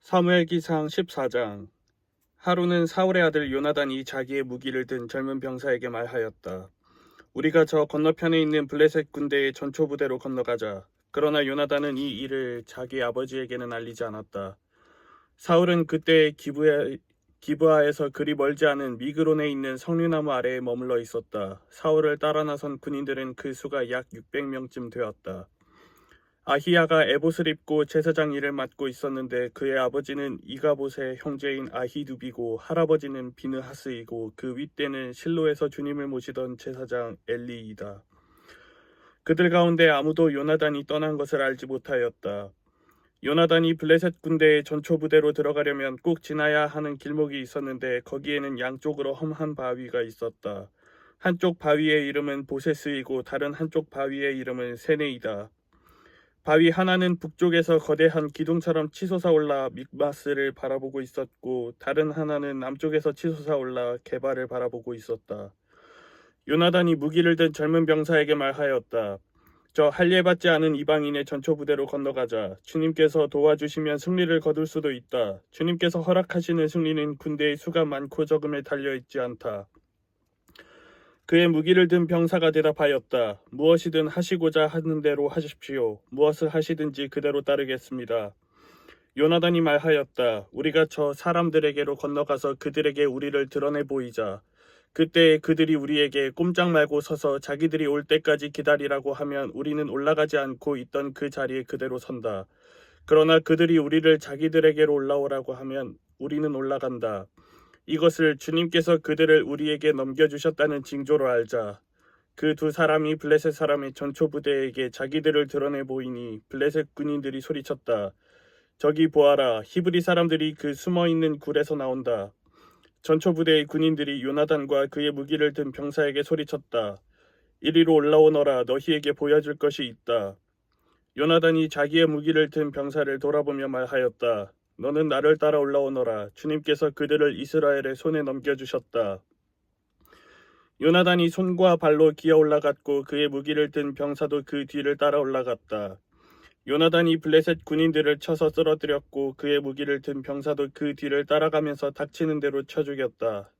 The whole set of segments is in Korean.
사무엘기상 14장. 하루는 사울의 아들 요나단이 자기의 무기를 든 젊은 병사에게 말하였다. 우리가 저 건너편에 있는 블레셋 군대의 전초부대로 건너가자. 그러나 요나단은 이 일을 자기 아버지에게는 알리지 않았다. 사울은 그때 기브아에서 그리 멀지 않은 미그론에 있는 석류나무 아래에 머물러 있었다. 사울을 따라 나선 군인들은 그 수가 약 600명쯤 되었다. 아히야가 에봇을 입고 제사장 일을 맡고 있었는데 그의 아버지는 이가봇의 형제인 아히두비고 할아버지는 비느하스이고 그 윗대는 실로에서 주님을 모시던 제사장 엘리이다. 그들 가운데 아무도 요나단이 떠난 것을 알지 못하였다. 요나단이 블레셋 군대의 전초부대로 들어가려면 꼭 지나야 하는 길목이 있었는데 거기에는 양쪽으로 험한 바위가 있었다. 한쪽 바위의 이름은 보세스이고 다른 한쪽 바위의 이름은 세네이다. 바위 하나는 북쪽에서 거대한 기둥처럼 치솟아 올라 믹마스를 바라보고 있었고 다른 하나는 남쪽에서 치솟아 올라 게바를 바라보고 있었다. 요나단이 무기를 든 젊은 병사에게 말하였다. 저 할례받지 않은 이방인의 전초부대로 건너가자. 주님께서 도와주시면 승리를 거둘 수도 있다. 주님께서 허락하시는 승리는 군대의 수가 많고 적음에 달려있지 않다. 그의 무기를 든 병사가 대답하였다. 무엇이든 하시고자 하는 대로 하십시오. 무엇을 하시든지 그대로 따르겠습니다. 요나단이 말하였다. 우리가 저 사람들에게로 건너가서 그들에게 우리를 드러내 보이자. 그때 그들이 우리에게 꼼짝 말고 서서 자기들이 올 때까지 기다리라고 하면 우리는 올라가지 않고 있던 그 자리에 그대로 선다. 그러나 그들이 우리를 자기들에게로 올라오라고 하면 우리는 올라간다. 이것을 주님께서 그들을 우리에게 넘겨주셨다는 징조로 알자. 그 두 사람이 블레셋 사람의 전초부대에게 자기들을 드러내 보이니 블레셋 군인들이 소리쳤다. 저기 보아라. 히브리 사람들이 그 숨어있는 굴에서 나온다. 전초부대의 군인들이 요나단과 그의 무기를 든 병사에게 소리쳤다. 이리로 올라오너라. 너희에게 보여줄 것이 있다. 요나단이 자기의 무기를 든 병사를 돌아보며 말하였다. 너는 나를 따라 올라오너라. 주님께서 그들을 이스라엘의 손에 넘겨주셨다. 요나단이 손과 발로 기어 올라갔고 그의 무기를 든 병사도 그 뒤를 따라 올라갔다. 요나단이 블레셋 군인들을 쳐서 쓰러뜨렸고 그의 무기를 든 병사도 그 뒤를 따라가면서 닥치는 대로 쳐 죽였다.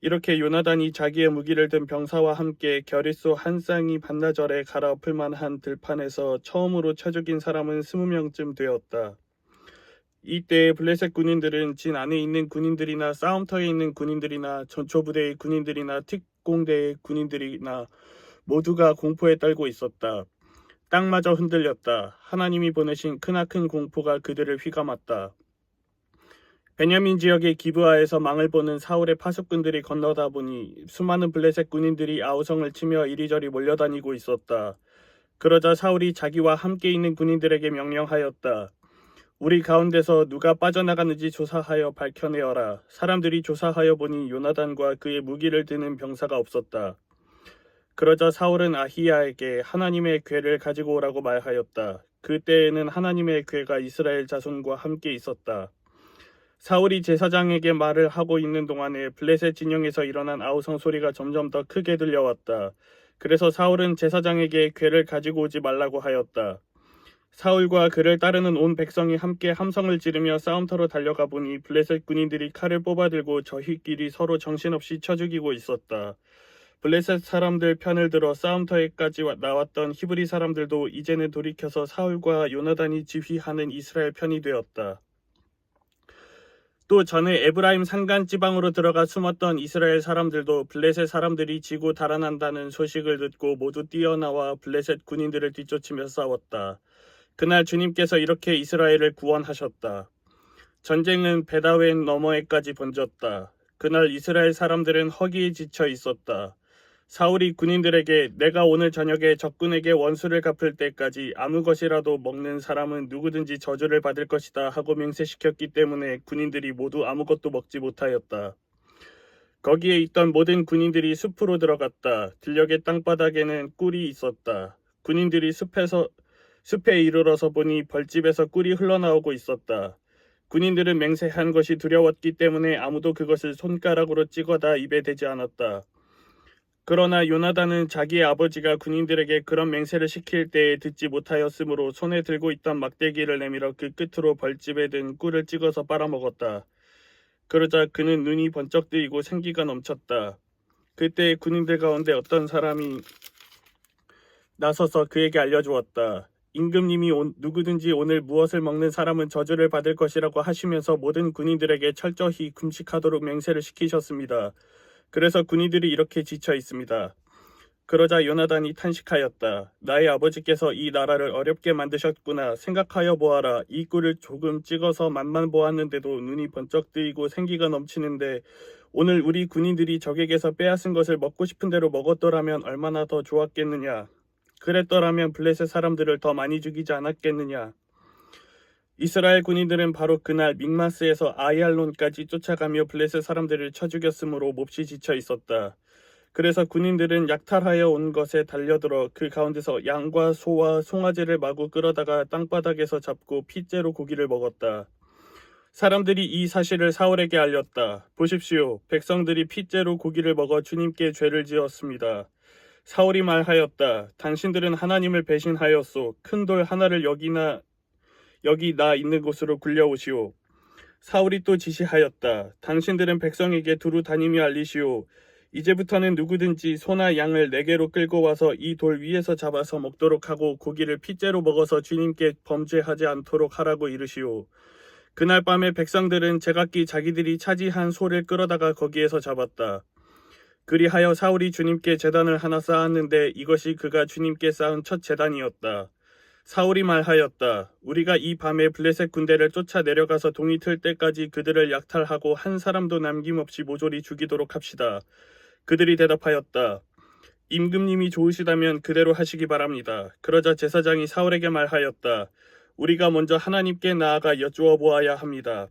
이렇게 요나단이 자기의 무기를 든 병사와 함께 겨릿소 한 쌍이 반나절에 갈아엎을 만한 들판에서 처음으로 쳐 죽인 사람은 20명쯤 되었다. 이때 블레셋 군인들은 진 안에 있는 군인들이나 싸움터에 있는 군인들이나 전초부대의 군인들이나 특공대의 군인들이나 모두가 공포에 떨고 있었다. 땅마저 흔들렸다. 하나님이 보내신 크나큰 공포가 그들을 휘감았다. 베냐민 지역의 기브아에서 망을 보는 사울의 파수꾼들이 건너다 보니 수많은 블레셋 군인들이 아우성을 치며 이리저리 몰려다니고 있었다. 그러자 사울이 자기와 함께 있는 군인들에게 명령하였다. 우리 가운데서 누가 빠져나가는지 조사하여 밝혀내어라. 사람들이 조사하여 보니 요나단과 그의 무기를 드는 병사가 없었다. 그러자 사울은 아히야에게 하나님의 궤를 가지고 오라고 말하였다. 그때에는 하나님의 궤가 이스라엘 자손과 함께 있었다. 사울이 제사장에게 말을 하고 있는 동안에 블레셋 진영에서 일어난 아우성 소리가 점점 더 크게 들려왔다. 그래서 사울은 제사장에게 궤를 가지고 오지 말라고 하였다. 사울과 그를 따르는 온 백성이 함께 함성을 지르며 싸움터로 달려가 보니 블레셋 군인들이 칼을 뽑아들고 저희끼리 서로 정신없이 쳐 죽이고 있었다. 블레셋 사람들 편을 들어 싸움터에까지 나왔던 히브리 사람들도 이제는 돌이켜서 사울과 요나단이 지휘하는 이스라엘 편이 되었다. 또 전에 에브라임 산간 지방으로 들어가 숨었던 이스라엘 사람들도 블레셋 사람들이 지고 달아난다는 소식을 듣고 모두 뛰어나와 블레셋 군인들을 뒤쫓으며 싸웠다. 그날 주님께서 이렇게 이스라엘을 구원하셨다. 전쟁은 베다웬 너머에까지 번졌다. 그날 이스라엘 사람들은 허기에 지쳐 있었다. 사울이 군인들에게 내가 오늘 저녁에 적군에게 원수를 갚을 때까지 아무 것이라도 먹는 사람은 누구든지 저주를 받을 것이다 하고 맹세시켰기 때문에 군인들이 모두 아무것도 먹지 못하였다. 거기에 있던 모든 군인들이 숲으로 들어갔다. 들녘의 땅바닥에는 꿀이 있었다. 군인들이 숲에 이르러서 보니 벌집에서 꿀이 흘러나오고 있었다. 군인들은 맹세한 것이 두려웠기 때문에 아무도 그것을 손가락으로 찍어다 입에 대지 않았다. 그러나 요나단은 자기의 아버지가 군인들에게 그런 맹세를 시킬 때에 듣지 못하였으므로 손에 들고 있던 막대기를 내밀어 그 끝으로 벌집에 든 꿀을 찍어서 빨아먹었다. 그러자 그는 눈이 번쩍 뜨이고 생기가 넘쳤다. 그때 군인들 가운데 어떤 사람이 나서서 그에게 알려주었다. 임금님이 누구든지 오늘 무엇을 먹는 사람은 저주를 받을 것이라고 하시면서 모든 군인들에게 철저히 금식하도록 맹세를 시키셨습니다. 그래서 군인들이 이렇게 지쳐 있습니다. 그러자 요나단이 탄식하였다. 나의 아버지께서 이 나라를 어렵게 만드셨구나. 생각하여 보아라. 이 꿀을 조금 찍어서 맛만 보았는데도 눈이 번쩍 뜨이고 생기가 넘치는데 오늘 우리 군인들이 적에게서 빼앗은 것을 먹고 싶은 대로 먹었더라면 얼마나 더 좋았겠느냐. 그랬더라면 블레셋 사람들을 더 많이 죽이지 않았겠느냐. 이스라엘 군인들은 바로 그날 믹마스에서 아이알론까지 쫓아가며 블레셋 사람들을 쳐 죽였으므로 몹시 지쳐 있었다. 그래서 군인들은 약탈하여 온 것에 달려들어 그 가운데서 양과 소와 송아지를 마구 끌어다가 땅바닥에서 잡고 핏째로 고기를 먹었다. 사람들이 이 사실을 사울에게 알렸다. 보십시오. 백성들이 핏째로 고기를 먹어 주님께 죄를 지었습니다. 사울이 말하였다. 당신들은 하나님을 배신하였소. 큰 돌 하나를 여기 나 있는 곳으로 굴려오시오. 사울이 또 지시하였다. 당신들은 백성에게 두루 다니며 알리시오. 이제부터는 누구든지 소나 양을 내게로 끌고 와서 이 돌 위에서 잡아서 먹도록 하고 고기를 핏째로 먹어서 주님께 범죄하지 않도록 하라고 이르시오. 그날 밤에 백성들은 제각기 자기들이 차지한 소를 끌어다가 거기에서 잡았다. 그리하여 사울이 주님께 제단을 하나 쌓았는데 이것이 그가 주님께 쌓은 첫 제단이었다. 사울이 말하였다. 우리가 이 밤에 블레셋 군대를 쫓아 내려가서 동이 틀 때까지 그들을 약탈하고 한 사람도 남김없이 모조리 죽이도록 합시다. 그들이 대답하였다. 임금님이 좋으시다면 그대로 하시기 바랍니다. 그러자 제사장이 사울에게 말하였다. 우리가 먼저 하나님께 나아가 여쭈어 보아야 합니다.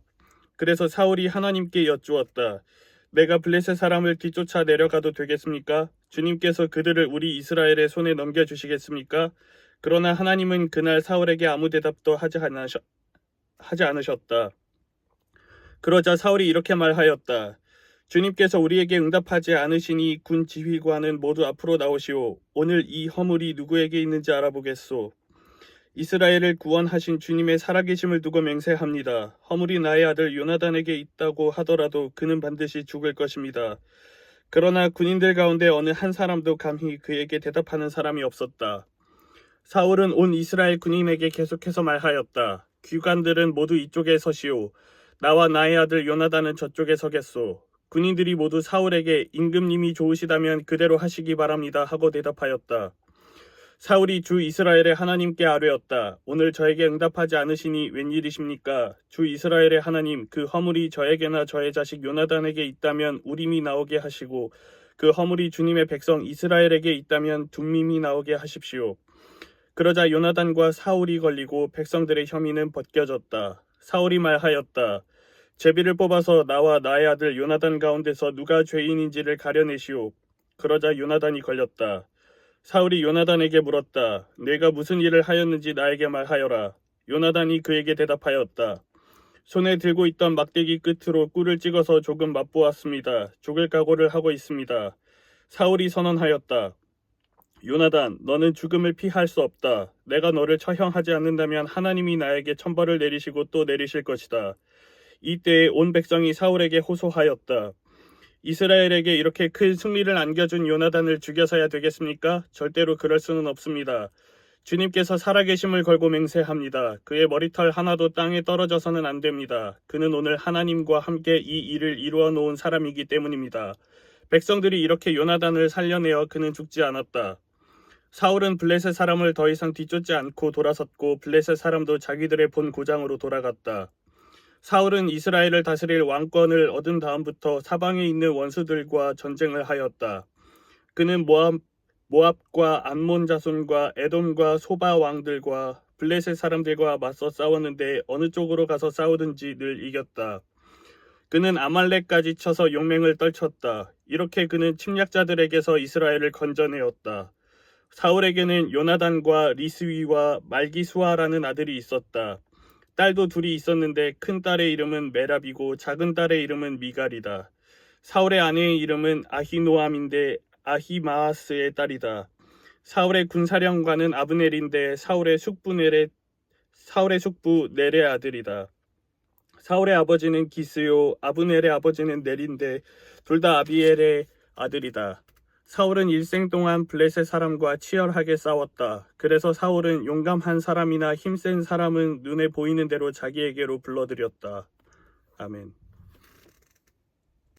그래서 사울이 하나님께 여쭈었다. 내가 블레셋 사람을 뒤쫓아 내려가도 되겠습니까? 주님께서 그들을 우리 이스라엘의 손에 넘겨주시겠습니까? 그러나 하나님은 그날 사울에게 아무 대답도 하지 않으셨다. 그러자 사울이 이렇게 말하였다. 주님께서 우리에게 응답하지 않으시니 군 지휘관은 모두 앞으로 나오시오. 오늘 이 허물이 누구에게 있는지 알아보겠소. 이스라엘을 구원하신 주님의 살아계심을 두고 맹세합니다. 허물이 나의 아들 요나단에게 있다고 하더라도 그는 반드시 죽을 것입니다. 그러나 군인들 가운데 어느 한 사람도 감히 그에게 대답하는 사람이 없었다. 사울은 온 이스라엘 군인에게 계속해서 말하였다. 귀관들은 모두 이쪽에 서시오. 나와 나의 아들 요나단은 저쪽에 서겠소. 군인들이 모두 사울에게 임금님이 좋으시다면 그대로 하시기 바랍니다 하고 대답하였다. 사울이 주 이스라엘의 하나님께 아뢰었다. 오늘 저에게 응답하지 않으시니 웬일이십니까? 주 이스라엘의 하나님, 그 허물이 저에게나 저의 자식 요나단에게 있다면 우림이 나오게 하시고 그 허물이 주님의 백성 이스라엘에게 있다면 둠밈이 나오게 하십시오. 그러자 요나단과 사울이 걸리고 백성들의 혐의는 벗겨졌다. 사울이 말하였다. 제비를 뽑아서 나와 나의 아들 요나단 가운데서 누가 죄인인지를 가려내시오. 그러자 요나단이 걸렸다. 사울이 요나단에게 물었다. 내가 무슨 일을 하였는지 나에게 말하여라. 요나단이 그에게 대답하였다. 손에 들고 있던 막대기 끝으로 꿀을 찍어서 조금 맛보았습니다. 죽을 각오를 하고 있습니다. 사울이 선언하였다. 요나단, 너는 죽음을 피할 수 없다. 내가 너를 처형하지 않는다면 하나님이 나에게 천벌을 내리시고 또 내리실 것이다. 이때에 온 백성이 사울에게 호소하였다. 이스라엘에게 이렇게 큰 승리를 안겨준 요나단을 죽여서야 되겠습니까? 절대로 그럴 수는 없습니다. 주님께서 살아계심을 걸고 맹세합니다. 그의 머리털 하나도 땅에 떨어져서는 안 됩니다. 그는 오늘 하나님과 함께 이 일을 이루어 놓은 사람이기 때문입니다. 백성들이 이렇게 요나단을 살려내어 그는 죽지 않았다. 사울은 블레셋 사람을 더 이상 뒤쫓지 않고 돌아섰고 블레셋 사람도 자기들의 본 고장으로 돌아갔다. 사울은 이스라엘을 다스릴 왕권을 얻은 다음부터 사방에 있는 원수들과 전쟁을 하였다. 그는 모압과 암몬 자손과 에돔과 소바 왕들과 블레셋 사람들과 맞서 싸웠는데 어느 쪽으로 가서 싸우든지 늘 이겼다. 그는 아말렉까지 쳐서 용맹을 떨쳤다. 이렇게 그는 침략자들에게서 이스라엘을 건져내었다. 사울에게는 요나단과 리스위와 말기수아라는 아들이 있었다. 딸도 둘이 있었는데 큰 딸의 이름은 메랍이고 작은 딸의 이름은 미갈이다. 사울의 아내의 이름은 아히노암인데 아히마아스의 딸이다. 사울의 군사령관은 아브넬인데 사울의 숙부 넬의 아들이다. 사울의 아버지는 기스요 아브넬의 아버지는 넬인데 둘 다 아비엘의 아들이다. 사울은 일생 동안 블레셋 사람과 치열하게 싸웠다. 그래서 사울은 용감한 사람이나 힘센 사람은 눈에 보이는 대로 자기에게로 불러들였다. 아멘.